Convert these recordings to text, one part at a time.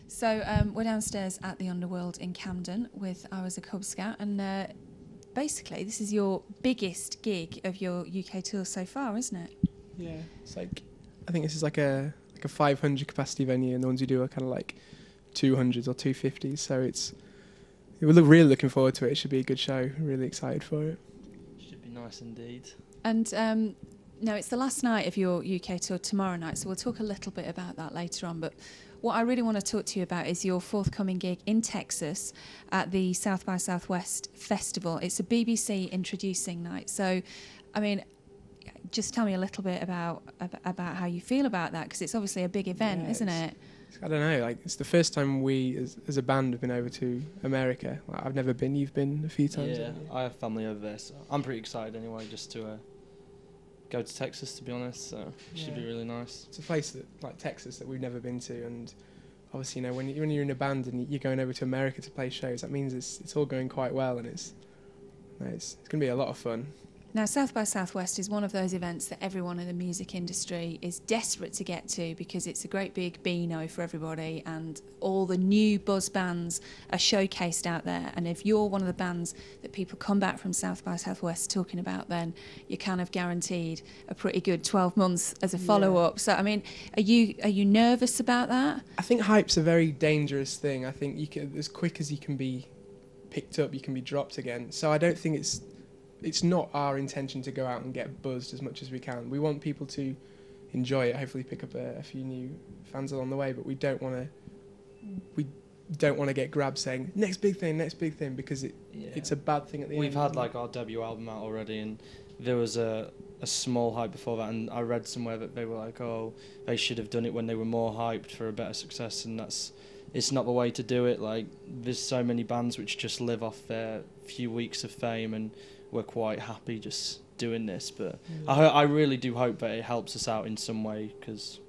So we're downstairs at the Underworld in Camden with I Was a Cub Scout, and basically this is your biggest gig of your UK tour so far, isn't it? Yeah, it's like, I think this is like a 500 capacity venue, and the ones you do are kind of like 200s or 250s. So we're really looking forward to it. It should be a good show. Really excited for it. Should be nice indeed. And no, it's the last night of your UK tour tomorrow night, so we'll talk a little bit about that later on. But what I really want to talk to you about is your forthcoming gig in Texas at the South by Southwest Festival. It's a BBC introducing night. So, I mean, just tell me a little bit about how you feel about that, because it's obviously a big event, isn't it? I don't know, like, it's the first time we as a band have been over to America. Like, I've never been. You've been a few times. Yeah, I have family over there, so I'm pretty excited anyway, just to go to Texas, to be honest. So it should be really nice. It's a place that, like Texas, that we've never been to, and obviously, you know, when you're in a band and you're going over to America to play shows, that means it's all going quite well, and it's going to be a lot of fun. Now, South by Southwest is one of those events that everyone in the music industry is desperate to get to, because it's a great big Beano for everybody, and all the new buzz bands are showcased out there. And if you're one of the bands that people come back from South by Southwest talking about, then you're kind of guaranteed a pretty good 12 months as a follow-up. So, I mean, are you nervous about that? I think hype's a very dangerous thing. I think you can, as quick as you can be picked up, you can be dropped again. So I don't think it's not our intention to go out and get buzzed as much as we can. We want people to enjoy it, hopefully pick up a few new fans along the way, but we don't want to get grabbed saying next big thing, because it's a bad thing at the end. We've had like our debut album out already, and there was a small hype before that, and I read somewhere that they were like, oh, they should have done it when they were more hyped for a better success, and it's not the way to do it. Like, there's so many bands which just live off their few weeks of fame, and we're quite happy just doing this. But I really do hope that it helps us out in some way, because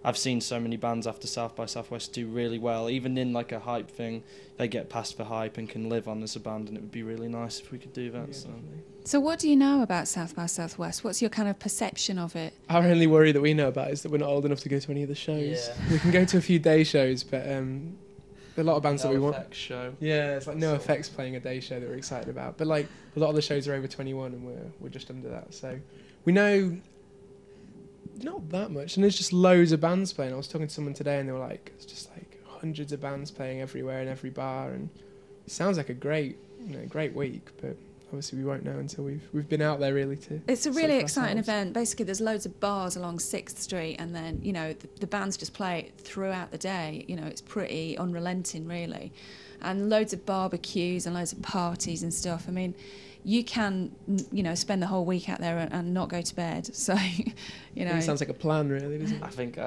I've seen so many bands after South by Southwest do really well. Even in like a hype thing, they get past the hype and can live on as a band, and it would be really nice if we could do that. Yeah, so what do you know about South by Southwest? What's your kind of perception of it? Our only worry that we know about is that we're not old enough to go to any of the shows. Yeah. We can go to a few day shows, but a lot of bands that we want. NoFX show. Yeah, it's like NoFX playing a day show that we're excited about. But like a lot of the shows are over 21, and we're just under that. So we know not that much, and there's just loads of bands playing. I was talking to someone today, and they were like, it's just like hundreds of bands playing everywhere in every bar, and it sounds like a great week. But obviously we won't know until we've been out there really to. It's a really exciting event. Basically, there's loads of bars along 6th Street, and then, you know, the bands just play throughout the day. You know, it's pretty unrelenting, really. And loads of barbecues and loads of parties and stuff. I mean, you can, you know, spend the whole week out there and not go to bed. So, you know. It sounds like a plan, really, doesn't it? I think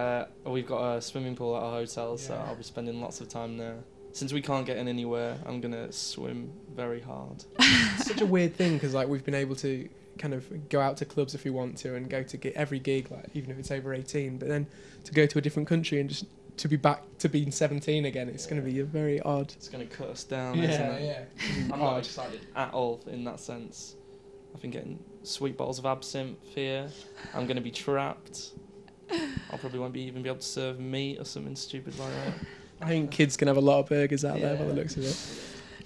we've got a swimming pool at our hotel, so I'll be spending lots of time there. Since we can't get in anywhere, I'm going to swim very hard. It's such a weird thing, because like we've been able to kind of go out to clubs if we want to, and go to get every gig, like even if it's over 18, but then to go to a different country and just to be back to being 17 again, it's going to be a very odd. It's going to cut us down, isn't it? Yeah. I'm not excited at all in that sense. I've been getting sweet bottles of absinthe here. I'm going to be trapped. I probably won't even be able to serve meat or something stupid like that. I think kids can have a lot of burgers out there by the looks of it.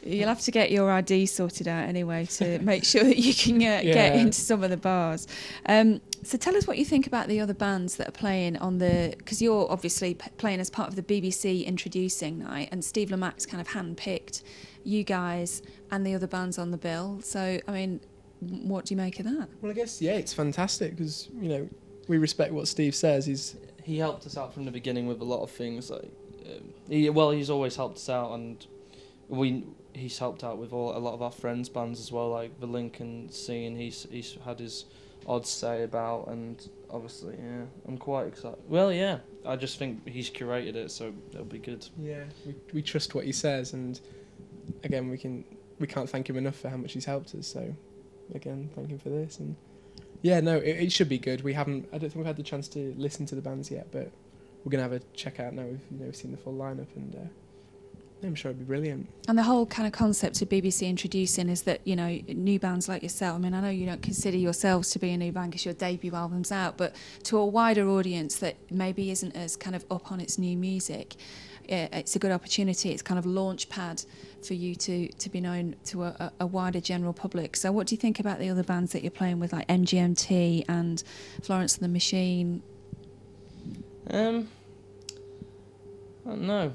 You'll have to get your ID sorted out anyway to make sure that you can get into some of the bars. So tell us what you think about the other bands that are playing on because you're obviously playing as part of the BBC introducing night, and Steve Lamac's kind of handpicked you guys and the other bands on the bill. So, I mean, what do you make of that? Well, I guess, it's fantastic, because, you know, we respect what Steve says. He helped us out from the beginning with a lot of things. Like, he's always helped us out, and he's helped out with a lot of our friends' bands as well, like the Lincoln scene. He's had his odd say about, and obviously, I'm quite excited. Well, I just think he's curated it, so it'll be good. Yeah, we trust what he says, and again, we can't thank him enough for how much he's helped us. So, again, thank him for this, and it should be good. I don't think we've had the chance to listen to the bands yet, but we're gonna have a check out now. We've seen the full lineup, and I'm sure it'd be brilliant. And the whole kind of concept of BBC introducing is that, you know, new bands like yourself, I mean, I know you don't consider yourselves to be a new band because your debut album's out, but to a wider audience that maybe isn't as kind of up on its new music, it's a good opportunity. It's kind of a launch pad for you to be known to a wider general public. So what do you think about the other bands that you're playing with, like MGMT and Florence and the Machine? I don't know.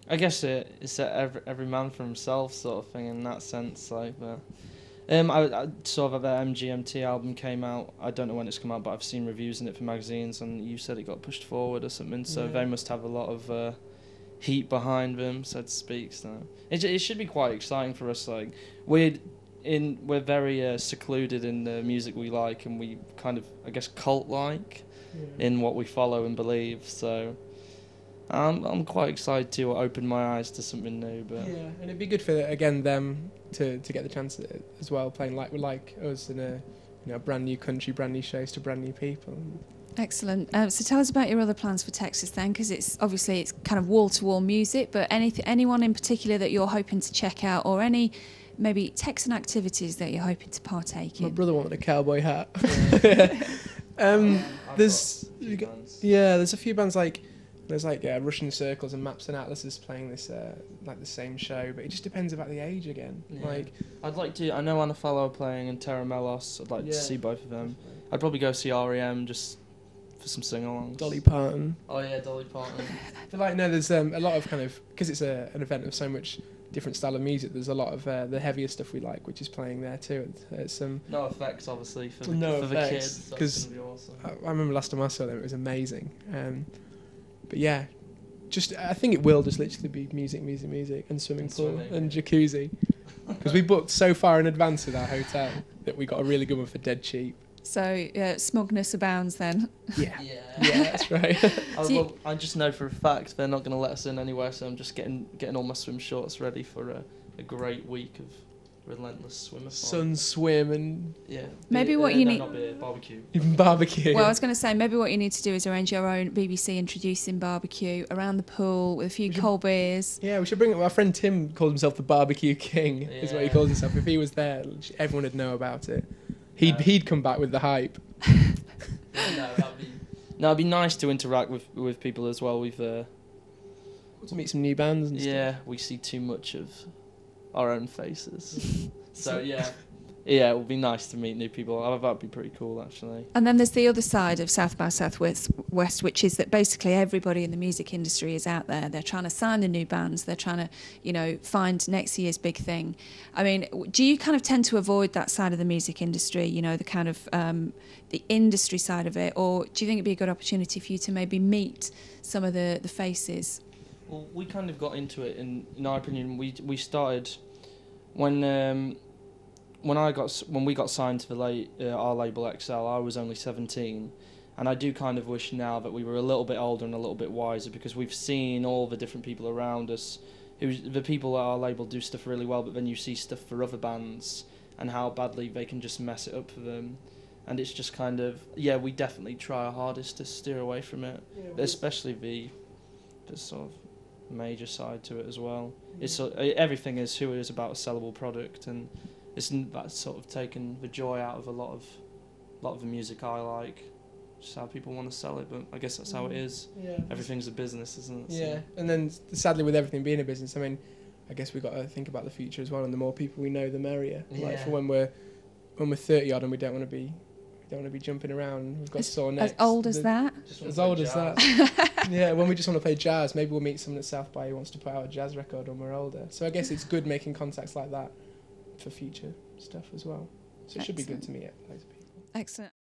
I guess it's every man for himself sort of thing in that sense. Like, but I saw that the MGMT album came out. I don't know when it's come out, but I've seen reviews in it for magazines, and you said it got pushed forward or something. So they must have a lot of heat behind them, so to speak. So it should be quite exciting for us. Like we're very secluded in the music we like, and we kind of, I guess, cult-like in what we follow and believe. So I'm quite excited to open my eyes to something new. But yeah, and it'd be good for them to get the chance as well, playing like us in a brand new country, brand new shows to brand new people. Excellent. So tell us about your other plans for Texas then, because it's kind of wall-to-wall music, but anyone in particular that you're hoping to check out, or any maybe Texan activities that you're hoping to partake in? My brother wanted a cowboy hat. There's a few bands like Russian Circles and Maps and Atlases playing this the same show, but it just depends about the age again. Yeah. Like I'd like to. I know Anafalo are playing and Terra Melos. I'd like to see both of them. I'd probably go see REM just for some sing-alongs. Dolly Parton. Oh yeah, Dolly Parton. But there's a lot of kind of, because it's an event of so much different style of music. There's a lot of the heavier stuff we like, which is playing there too. It's No Effects, obviously, for the kids. Because awesome. I remember last time I saw them, it was amazing. But yeah, I think it will just literally be music, and swimming pool and jacuzzi. Because we booked so far in advance with our hotel that we got a really good one for dead cheap. So smugness abounds then. Yeah, that's right. I just know for a fact they're not going to let us in anywhere, so I'm just getting all my swim shorts ready for a great week of relentless swimmer. Sun swim and maybe what you need. Not beer, barbecue. Even barbecue. Well, I was going to say maybe what you need to do is arrange your own BBC introducing barbecue around the pool with a few cold beers. Yeah, we should bring it. Our friend Tim calls himself the Barbecue King. Is what he calls himself. If he was there, everyone would know about it. He'd come back with the hype. It'd be nice to interact with people as well. We've to meet some new bands and stuff. We see too much of our own faces. So it would be nice to meet new people. That'd be pretty cool, actually. And then there's the other side of South by Southwest, which is that basically everybody in the music industry is out there. They're trying to sign the new bands. They're trying to, find next year's big thing. I mean, do you kind of tend to avoid that side of the music industry, the kind of the industry side of it, or do you think it'd be a good opportunity for you to maybe meet some of the faces? Well, we kind of got into it, in our opinion. We started when we got signed to our label XL. I was only 17, and I do kind of wish now that we were a little bit older and a little bit wiser, because we've seen all the different people around us. The people at our label do stuff really well, but then you see stuff for other bands and how badly they can just mess it up for them. And it's just kind of, we definitely try our hardest to steer away from it, especially the sort of major side to it as well. It's everything is who it is about a sellable product, and isn't that sort of taken the joy out of a lot of the music I like, just how people want to sell it. But I guess that's how it is. Everything's a business, isn't it? So. And then sadly with everything being a business, I mean, I guess we've got to think about the future as well, and the more people we know, the merrier. Like for when we're 30 odd and we don't want to be jumping around. We've got sore necks. As old as that? As old as that. Yeah, when we just want to play jazz, maybe we'll meet someone at South by who wants to put out a jazz record when we're older. So I guess it's good making contacts like that for future stuff as well. So it should be good to meet loads of people. Excellent.